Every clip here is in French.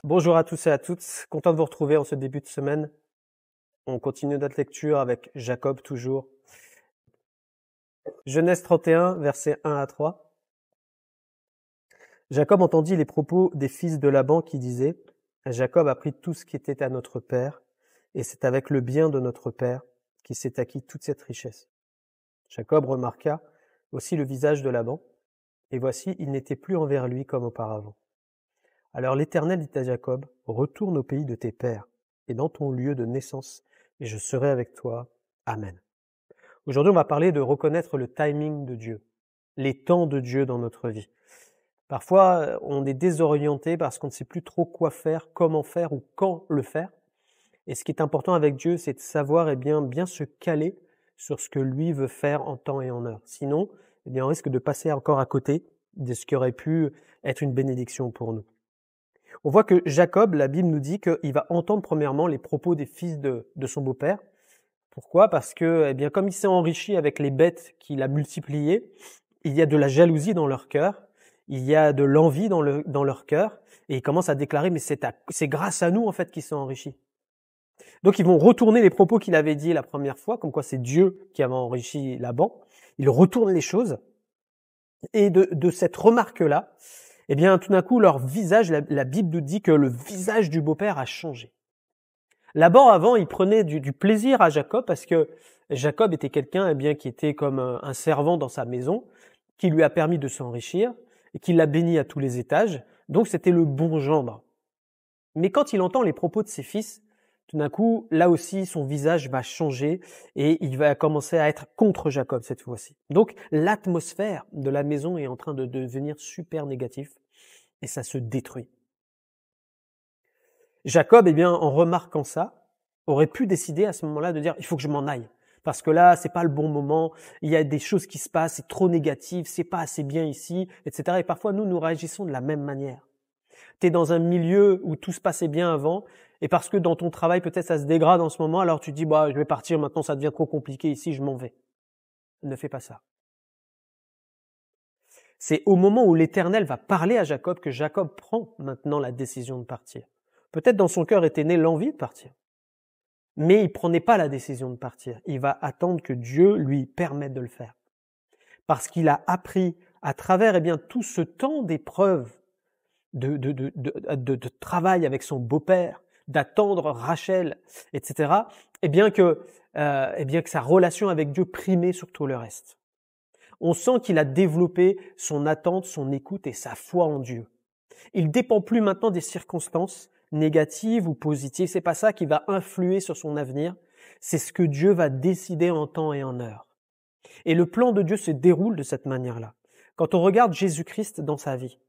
Bonjour à tous et à toutes, content de vous retrouver en ce début de semaine. On continue notre lecture avec Jacob toujours. Genèse 31, versets 1 à 3. Jacob entendit les propos des fils de Laban qui disaient « Jacob a pris tout ce qui était à notre père, et c'est avec le bien de notre père qu'il s'est acquis toute cette richesse. » Jacob remarqua aussi le visage de Laban, et voici, il n'était plus envers lui comme auparavant. Alors l'Éternel dit à Jacob, « Retourne au pays de tes pères et dans ton lieu de naissance, et je serai avec toi. Amen. » Aujourd'hui, on va parler de reconnaître le timing de Dieu, les temps de Dieu dans notre vie. Parfois, on est désorienté parce qu'on ne sait plus trop quoi faire, comment faire ou quand le faire. Et ce qui est important avec Dieu, c'est de savoir bien se caler sur ce que lui veut faire en temps et en heure. Sinon, on risque de passer encore à côté de ce qui aurait pu être une bénédiction pour nous. On voit que Jacob, la Bible nous dit qu'il va entendre premièrement les propos des fils de son beau-père. Pourquoi ? Parce que, comme il s'est enrichi avec les bêtes qu'il a multipliées, il y a de la jalousie dans leur cœur, il y a de l'envie dans leur cœur, et ils commencent à déclarer, mais c'est grâce à nous, en fait, qu'ils sont enrichis. Donc, ils vont retourner les propos qu'il avait dit la première fois, comme quoi c'est Dieu qui avait enrichi Laban. Ils retournent les choses. Et de cette remarque-là, tout d'un coup, leur visage, la Bible nous dit que le visage du beau-père a changé. Laban, avant, il prenait du plaisir à Jacob parce que Jacob était quelqu'un qui était comme un servant dans sa maison, qui lui a permis de s'enrichir et qui l'a béni à tous les étages. Donc, c'était le bon gendre. Mais quand il entend les propos de ses fils, tout d'un coup, là aussi, son visage va changer et il va commencer à être contre Jacob cette fois-ci. Donc, l'atmosphère de la maison est en train de devenir super négative et ça se détruit. Jacob, en remarquant ça, aurait pu décider à ce moment-là de dire « il faut que je m'en aille ». Parce que là, c'est pas le bon moment, il y a des choses qui se passent, c'est trop négatif, c'est pas assez bien ici, etc. Et parfois, nous réagissons de la même manière. Tu es dans un milieu où tout se passait bien avant, et parce que dans ton travail, peut-être ça se dégrade en ce moment, alors tu dis « je vais partir, maintenant ça devient trop compliqué ici, je m'en vais ». Ne fais pas ça. C'est au moment où l'Éternel va parler à Jacob que Jacob prend maintenant la décision de partir. Peut-être dans son cœur était née l'envie de partir. Mais il ne prenait pas la décision de partir. Il va attendre que Dieu lui permette de le faire. Parce qu'il a appris à travers tout ce temps d'épreuve, de travail avec son beau-père, d'attendre Rachel, etc., que sa relation avec Dieu primait sur tout le reste. On sent qu'il a développé son attente, son écoute et sa foi en Dieu. Il ne dépend plus maintenant des circonstances négatives ou positives. C'est pas ça qui va influer sur son avenir. C'est ce que Dieu va décider en temps et en heure. Et le plan de Dieu se déroule de cette manière-là. Quand on regarde Jésus-Christ dans sa vie,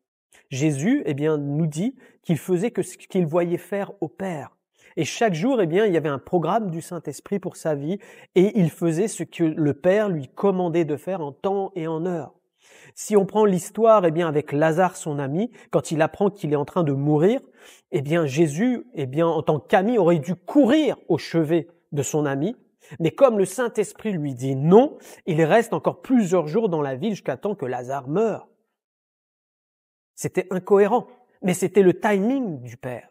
Jésus, nous dit qu'il faisait que ce qu'il voyait faire au Père. Et chaque jour, il y avait un programme du Saint-Esprit pour sa vie et il faisait ce que le Père lui commandait de faire en temps et en heure. Si on prend l'histoire, avec Lazare, son ami, quand il apprend qu'il est en train de mourir, Jésus, en tant qu'ami, aurait dû courir au chevet de son ami. Mais comme le Saint-Esprit lui dit non, il reste encore plusieurs jours dans la ville jusqu'à temps que Lazare meure. C'était incohérent, mais c'était le timing du Père.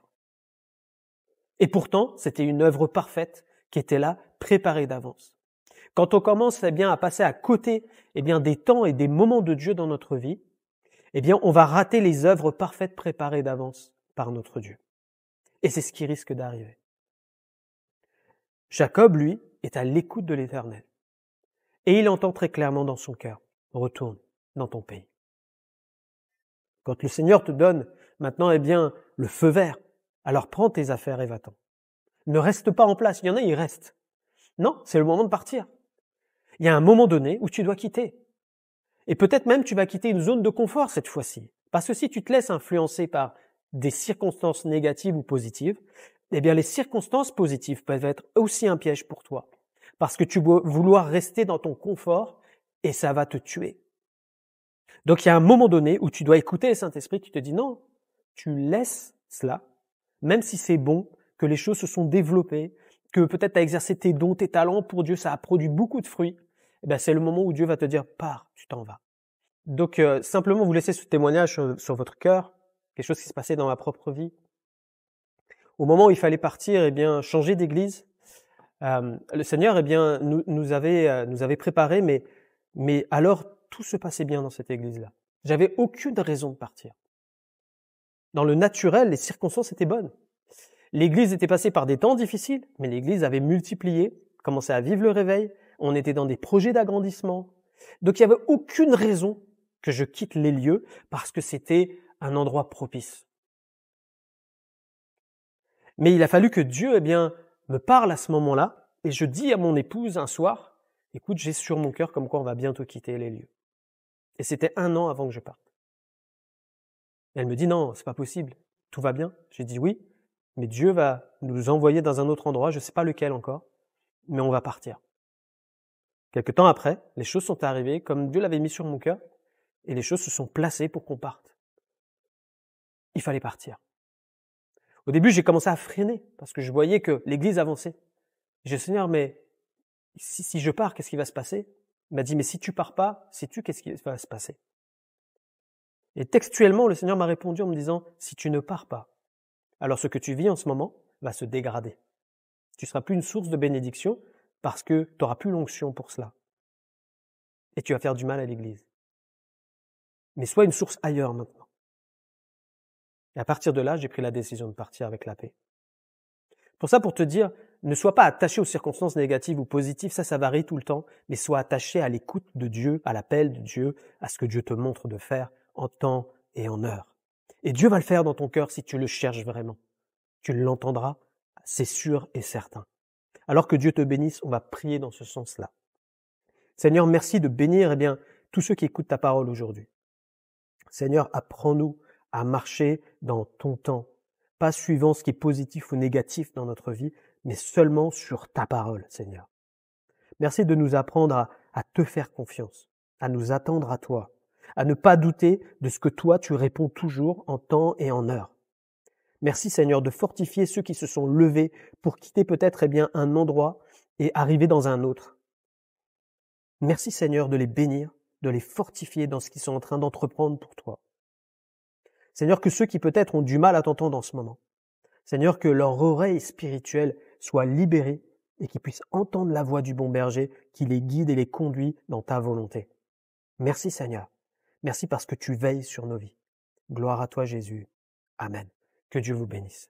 Et pourtant, c'était une œuvre parfaite qui était là, préparée d'avance. Quand on commence à passer à côté des temps et des moments de Dieu dans notre vie, on va rater les œuvres parfaites préparées d'avance par notre Dieu. Et c'est ce qui risque d'arriver. Jacob, lui, est à l'écoute de l'Éternel. Et il entend très clairement dans son cœur, retourne dans ton pays. Quand le Seigneur te donne maintenant le feu vert, alors prends tes affaires et va-t'en. Ne reste pas en place. Il y en a, ils restent. Non, c'est le moment de partir. Il y a un moment donné où tu dois quitter. Et peut-être même tu vas quitter une zone de confort cette fois-ci. Parce que si tu te laisses influencer par des circonstances négatives ou positives, les circonstances positives peuvent être aussi un piège pour toi. Parce que tu vas vouloir rester dans ton confort et ça va te tuer. Donc il y a un moment donné où tu dois écouter le Saint-Esprit qui te dit non, tu laisses cela, même si c'est bon, que les choses se sont développées, que peut-être tu as exercé tes dons, tes talents pour Dieu, ça a produit beaucoup de fruits, c'est le moment où Dieu va te dire, pars, tu t'en vas. Donc simplement vous laissez ce témoignage sur votre cœur, quelque chose qui se passait dans ma propre vie. au moment où il fallait partir, changer d'église, le Seigneur, nous avait préparé, mais alors tout se passait bien dans cette église-là. J'avais aucune raison de partir. Dans le naturel, les circonstances étaient bonnes. L'église était passée par des temps difficiles, mais l'église avait multiplié, commençait à vivre le réveil, on était dans des projets d'agrandissement. Donc il n'y avait aucune raison que je quitte les lieux parce que c'était un endroit propice. Mais il a fallu que Dieu, me parle à ce moment-là, et je dis à mon épouse un soir, écoute, j'ai sur mon cœur comme quoi on va bientôt quitter les lieux. Et c'était 1 an avant que je parte. Et elle me dit, non, c'est pas possible, tout va bien. J'ai dit oui, mais Dieu va nous envoyer dans un autre endroit, je ne sais pas lequel encore, mais on va partir. Quelque temps après, les choses sont arrivées comme Dieu l'avait mis sur mon cœur, et les choses se sont placées pour qu'on parte. Il fallait partir. Au début, j'ai commencé à freiner, parce que je voyais que l'église avançait. J'ai dit, Seigneur, mais si je pars, qu'est-ce qui va se passer? Il m'a dit, mais si tu pars pas, sais-tu qu'est-ce qui va se passer? Et textuellement, le Seigneur m'a répondu en me disant, si tu ne pars pas, alors ce que tu vis en ce moment va se dégrader. Tu ne seras plus une source de bénédiction parce que tu n'auras plus l'onction pour cela. Et tu vas faire du mal à l'église. Mais sois une source ailleurs maintenant. Et à partir de là, j'ai pris la décision de partir avec la paix. Pour ça, pour te dire, ne sois pas attaché aux circonstances négatives ou positives, ça varie tout le temps, mais sois attaché à l'écoute de Dieu, à l'appel de Dieu, à ce que Dieu te montre de faire en temps et en heure. Et Dieu va le faire dans ton cœur si tu le cherches vraiment. Tu l'entendras, c'est sûr et certain. Alors que Dieu te bénisse, on va prier dans ce sens-là. Seigneur, merci de bénir tous ceux qui écoutent ta parole aujourd'hui. Seigneur, apprends-nous à marcher dans ton temps, pas suivant ce qui est positif ou négatif dans notre vie, mais seulement sur ta parole, Seigneur. Merci de nous apprendre à te faire confiance, à nous attendre à toi, à ne pas douter de ce que toi tu réponds toujours en temps et en heure. Merci Seigneur de fortifier ceux qui se sont levés pour quitter peut-être un endroit et arriver dans un autre. Merci Seigneur de les bénir, de les fortifier dans ce qu'ils sont en train d'entreprendre pour toi. Seigneur, que ceux qui peut-être ont du mal à t'entendre en ce moment, Seigneur, que leur oreille spirituelle soit libérée et qu'ils puissent entendre la voix du bon berger qui les guide et les conduit dans ta volonté. Merci Seigneur. Merci parce que tu veilles sur nos vies. Gloire à toi Jésus. Amen. Que Dieu vous bénisse.